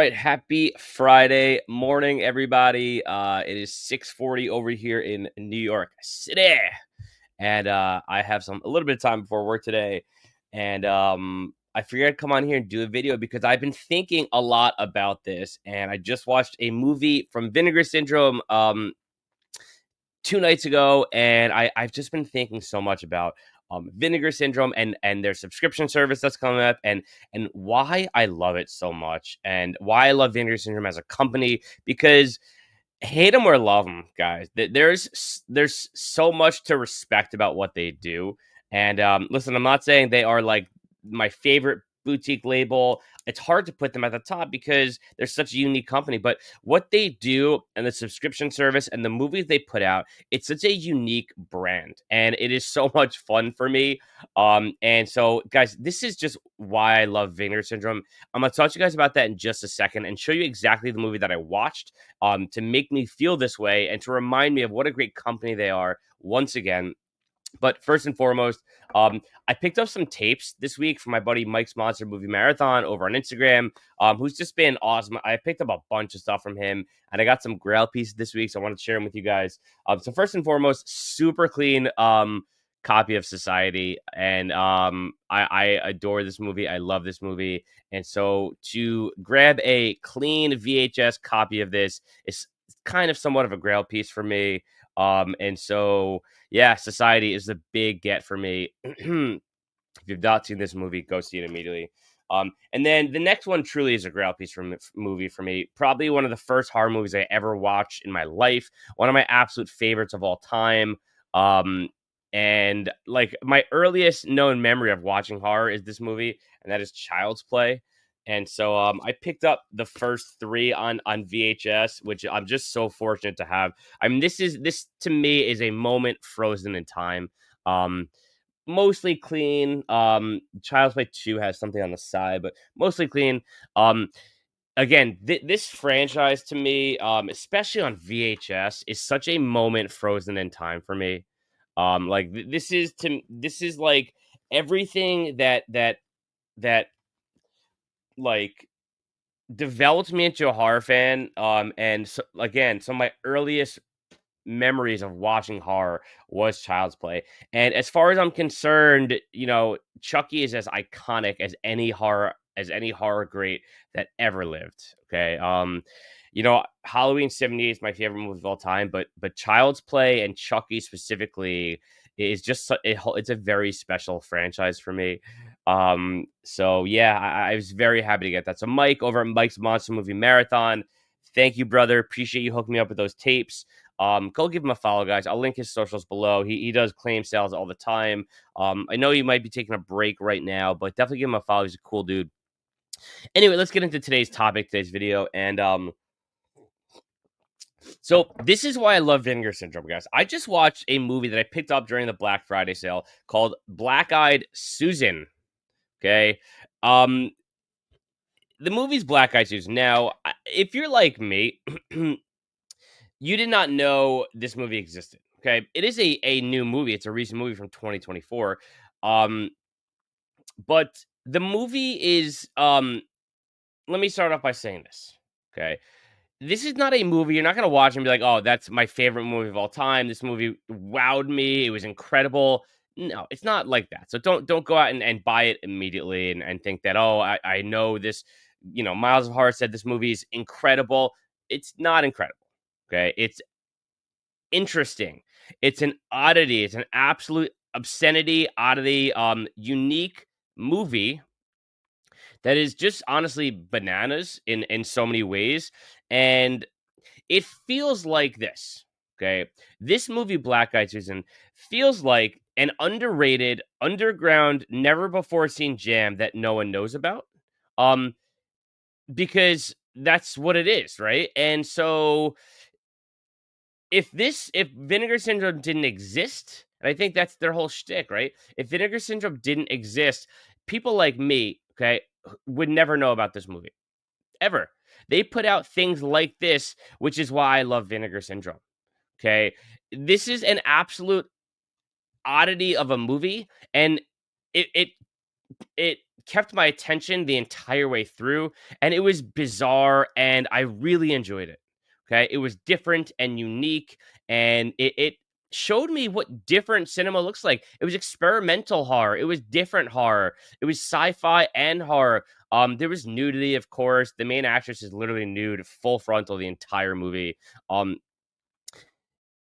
right, happy Friday morning, everybody. It is 6:40 over here in New York City, and I have a little bit of time before work today, and I figured I'd come on here and do a video because I've been thinking a lot about this, and I just watched a movie from Vinegar Syndrome 2 nights ago, and I've just been thinking so much about Vinegar Syndrome and their subscription service that's coming up, and why I love it so much, and why I love Vinegar Syndrome as a company. Because hate them or love them, guys, there's so much to respect about what they do. And listen, I'm not saying they are like my favorite boutique label. It's hard to put them at the top because they're such a unique company, but what they do and the subscription service and the movies they put out, it's such a unique brand, and it is so much fun for me. And so, guys, this is just why I love Vinegar Syndrome. I'm gonna talk to you guys about that in just a second and show you exactly the movie that I watched to make me feel this way and to remind me of what a great company they are once again. But first and foremost, I picked up some tapes this week from my buddy Mike's Monster Movie Marathon over on Instagram, who's just been awesome. I picked up a bunch of stuff from him, and I got some Grail pieces this week, so I want to share them with you guys. So first and foremost, super clean copy of Society, and I adore this movie. I love this movie, and so to grab a clean VHS copy of this is kind of somewhat of a Grail piece for me. And so yeah, Society is the big get for me. If you've not seen this movie, go see it immediately. And then the next one truly is a Grail piece from movie for me. Probably one of the first horror movies I ever watched in my life. One of my absolute favorites of all time. And like my earliest known memory of watching horror is this movie, and that is Child's Play. And so I picked up the first three on VHS, which I'm just so fortunate to have. I mean, this to me is a moment frozen in time. Mostly clean. Child's Play 2 has something on the side, but mostly clean. Um, Again, this franchise to me, especially on VHS, is such a moment frozen in time for me. Like this is like everything that like developed me into a horror fan. And so, again, some of my earliest memories of watching horror was Child's Play. And as far as I'm concerned, Chucky is as iconic as any horror great that ever lived. Okay. Halloween 78 is my favorite movie of all time, but Child's Play and Chucky specifically is just it's a very special franchise for me. So yeah, I was very happy to get that. So Mike over at Mike's Monster Movie Marathon, thank you, brother. Appreciate you hooking me up with those tapes. Go give him a follow, guys. I'll link his socials below. He does claim sales all the time. I know he might be taking a break right now, but definitely give him a follow. He's a cool dude. Anyway, let's get into today's topic, today's video. And so this is why I love Vinegar Syndrome, guys. I just watched a movie that I picked up during the Black Friday sale called Black-Eyed Susan. Okay. Um, the movie's Black-Eyed Susan. Now, if you're like me, you did not know this movie existed. Okay. It is a new movie. It's a recent movie from 2024. Um, but the movie is let me start off by saying this. Okay. This is not a movie you're not gonna watch and be like, "Oh, that's my favorite movie of all time. This movie wowed me. It was incredible." No, it's not like that. So don't go out and buy it immediately and think that, "Oh, I know this." Miles of Horror said this movie is incredible. It's not incredible. Okay, it's interesting. It's an oddity. It's an absolute obscenity, oddity, unique movie that is just honestly bananas in so many ways. And it feels like this. Okay. This movie, Black Eyed Susan, feels like an underrated, underground, never before seen jam that no one knows about. Um, because that's what it is, right? And so if Vinegar Syndrome didn't exist, and I think that's their whole shtick, right? If Vinegar Syndrome didn't exist, people like me, okay, would never know about this movie ever. They put out things like this, which is why I love Vinegar Syndrome. Okay, this is an absolute oddity of a movie, and it it kept my attention the entire way through, and it was bizarre, and I really enjoyed it. Okay, it was different and unique, and it showed me what different cinema looks like. It was experimental horror, it was different horror, it was sci-fi and horror. There was nudity, of course. The main actress is literally nude, full frontal the entire movie.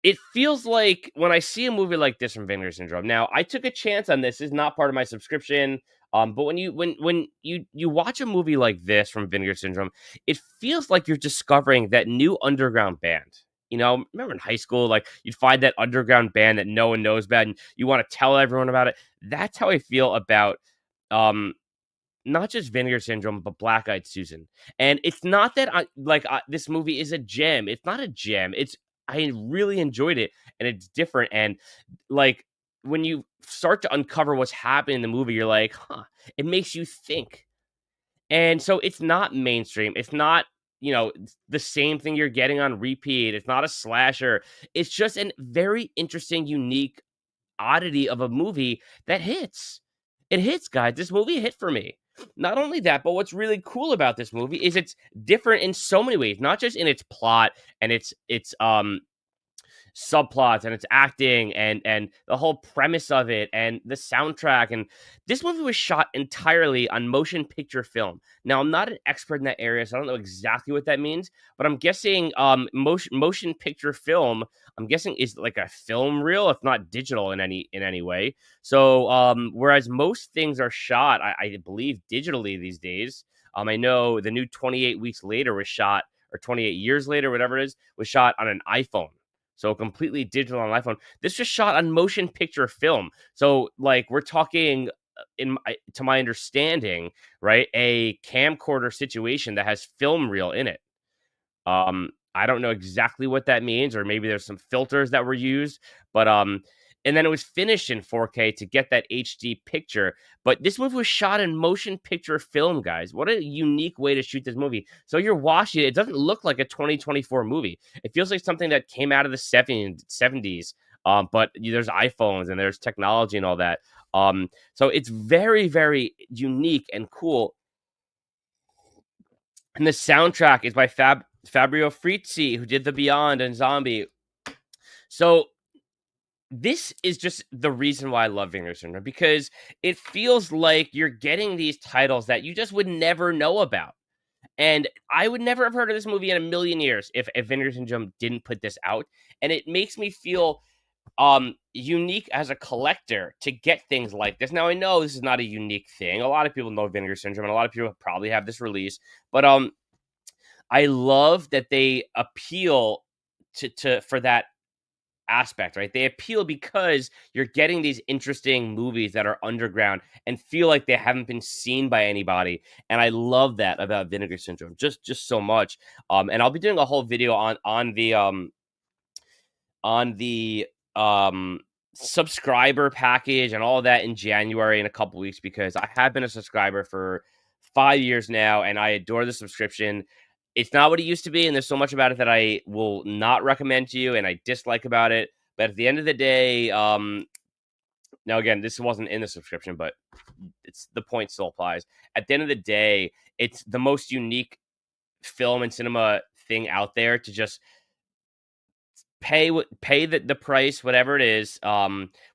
It feels like when I see a movie like this from Vinegar Syndrome. Now, I took a chance on this. This is not part of my subscription. But when you watch a movie like this from Vinegar Syndrome, it feels like you're discovering that new underground band. You know, remember in high school, like you'd find that underground band that no one knows about, and you want to tell everyone about it. That's how I feel about um not just Vinegar Syndrome, but Black Eyed Susan. And it's not that this movie is a gem. It's not a gem. I really enjoyed it, and it's different. And like when you start to uncover what's happening in the movie, you're like, huh, it makes you think. And so it's not mainstream. It's not, the same thing you're getting on repeat. It's not a slasher. It's just a very interesting, unique oddity of a movie that hits. It hits, guys. This movie hit for me. Not only that, but what's really cool about this movie is it's different in so many ways, not just in its plot and its subplots and its acting and the whole premise of it and the soundtrack. And this movie was shot entirely on motion picture film. Now, I'm not an expert in that area, so I don't know exactly what that means, but I'm guessing motion picture film, I'm guessing, is like a film reel, if not digital in any way. So whereas most things are shot, I believe, digitally these days. I know the new 28 Weeks Later was shot, or 28 Years Later, whatever it is, was shot on an iPhone. So completely digital on iPhone. This was shot on motion picture film. So like we're talking, to my understanding, right, a camcorder situation that has film reel in it. I don't know exactly what that means, or maybe there's some filters that were used, but and then it was finished in 4K to get that HD picture. But this movie was shot in motion picture film, guys. What a unique way to shoot this movie. So you're watching it, it doesn't look like a 2024 movie. It feels like something that came out of the 70s. But there's iPhones and there's technology and all that. So it's very, very unique and cool. And the soundtrack is by Fabio Frizzi, who did The Beyond and Zombie. So this is just the reason why I love Vinegar Syndrome, because it feels like you're getting these titles that you just would never know about. And I would never have heard of this movie in a million years if Vinegar Syndrome didn't put this out. And it makes me feel unique as a collector to get things like this. Now I know this is not a unique thing. A lot of people know Vinegar Syndrome, and a lot of people probably have this release, but I love that they appeal to for that aspect, right? They appeal because you're getting these interesting movies that are underground and feel like they haven't been seen by anybody. And I love that about Vinegar Syndrome just so much. And I'll be doing a whole video on the subscriber package and all that in January, in a couple weeks, because I have been a subscriber for 5 years now, and I adore the subscription. It's not what it used to be, and there's so much about it that I will not recommend to you and I dislike about it. But at the end of the day, now again, this wasn't in the subscription, but it's the point still applies. At the end of the day, it's the most unique film and cinema thing out there to just pay the price, whatever it is,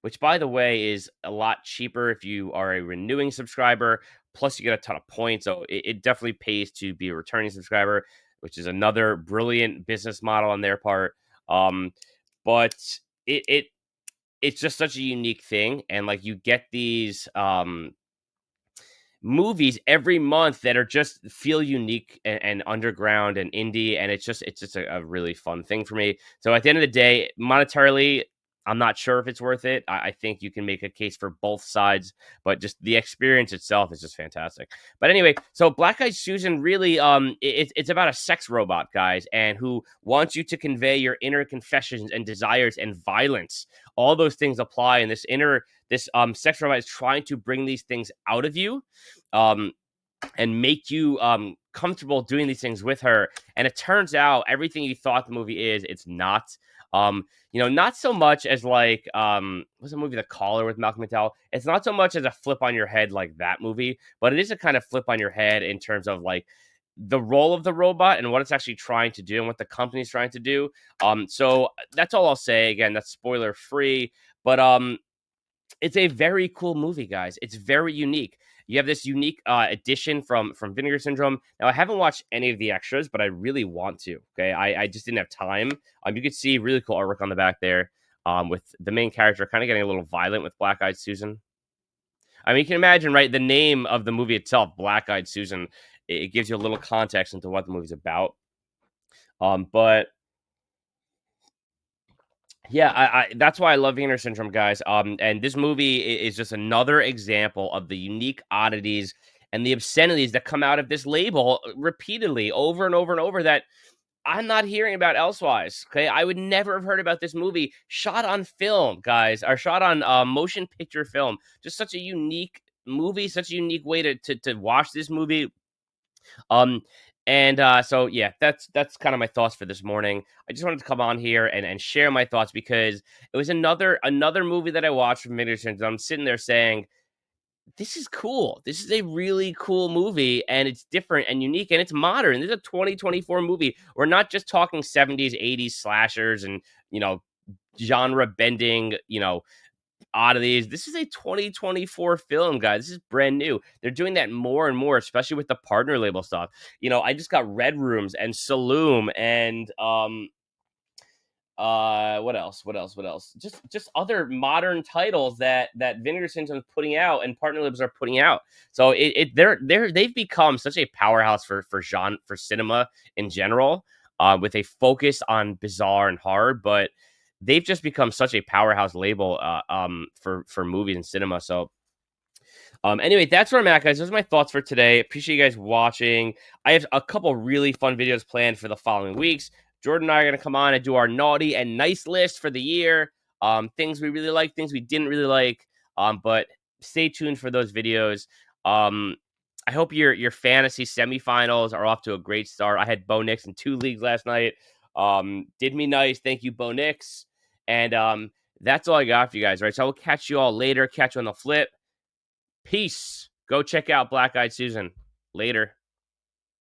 which, by the way, is a lot cheaper if you are a renewing subscriber, plus you get a ton of points. So it definitely pays to be a returning subscriber, which is another brilliant business model on their part. But it it it's just such a unique thing, and like you get these movies every month that are just feel unique and underground and indie, and it's just a really fun thing for me. So at the end of the day, monetarily, I'm not sure if it's worth it. I think you can make a case for both sides, but just the experience itself is just fantastic. But anyway, so Black Eyed Susan really, it's about a sex robot, guys, and who wants you to convey your inner confessions and desires and violence. All those things apply, and this sex robot is trying to bring these things out of you, um, and make you comfortable doing these things with her. And it turns out everything you thought the movie is, it's not. Not so much as like what's the movie The Caller with Malcolm McDowell? It's not so much as a flip on your head like that movie, but it is a kind of flip on your head in terms of like the role of the robot and what it's actually trying to do and what the company's trying to do. So that's all I'll say. Again, that's spoiler free, but it's a very cool movie, guys. It's very unique. You have this unique addition from Vinegar Syndrome. Now, I haven't watched any of the extras, but I really want to. Okay, I just didn't have time. You could see really cool artwork on the back there. With the main character kind of getting a little violent with Black Eyed Susan. I mean, you can imagine, right? The name of the movie itself, Black Eyed Susan, it gives you a little context into what the movie's about. But yeah, that's why I love Vinegar Syndrome, guys. And this movie is just another example of the unique oddities and the obscenities that come out of this label repeatedly, over and over and over, that I'm not hearing about elsewise. Okay, I would never have heard about this movie shot on film, guys, or shot on motion picture film. Just such a unique movie, such a unique way to watch this movie. Um, so yeah, that's kind of my thoughts for this morning. I just wanted to come on here and share my thoughts because it was another movie that I watched from Vinegar Syndrome. I'm sitting there saying, this is cool. This is a really cool movie, and it's different and unique, and it's modern. This is a 2024 movie. We're not just talking 70s, 80s slashers and genre bending, oddities. This is a 2024 film, guys. This is brand new. They're doing that more and more, especially with the partner label stuff. I just got Red Rooms and Saloon and what else? Just other modern titles that Vinegar Syndrome is putting out and partner labels are putting out. So they've become such a powerhouse for genre, for cinema in general, with a focus on bizarre and horror, but they've just become such a powerhouse label for movies and cinema. So anyway, that's where I'm at, guys. Those are my thoughts for today. Appreciate you guys watching. I have a couple really fun videos planned for the following weeks. Jordan and I are going to come on and do our naughty and nice list for the year. Things we really like, things we didn't really like. But stay tuned for those videos. I hope your fantasy semifinals are off to a great start. I had Bo Nix in 2 leagues last night. Did me nice. Thank you, Bo Nix. And that's all I got for you guys, right? So I will catch you all later. Catch you on the flip. Peace. Go check out Black Eyed Susan. Later.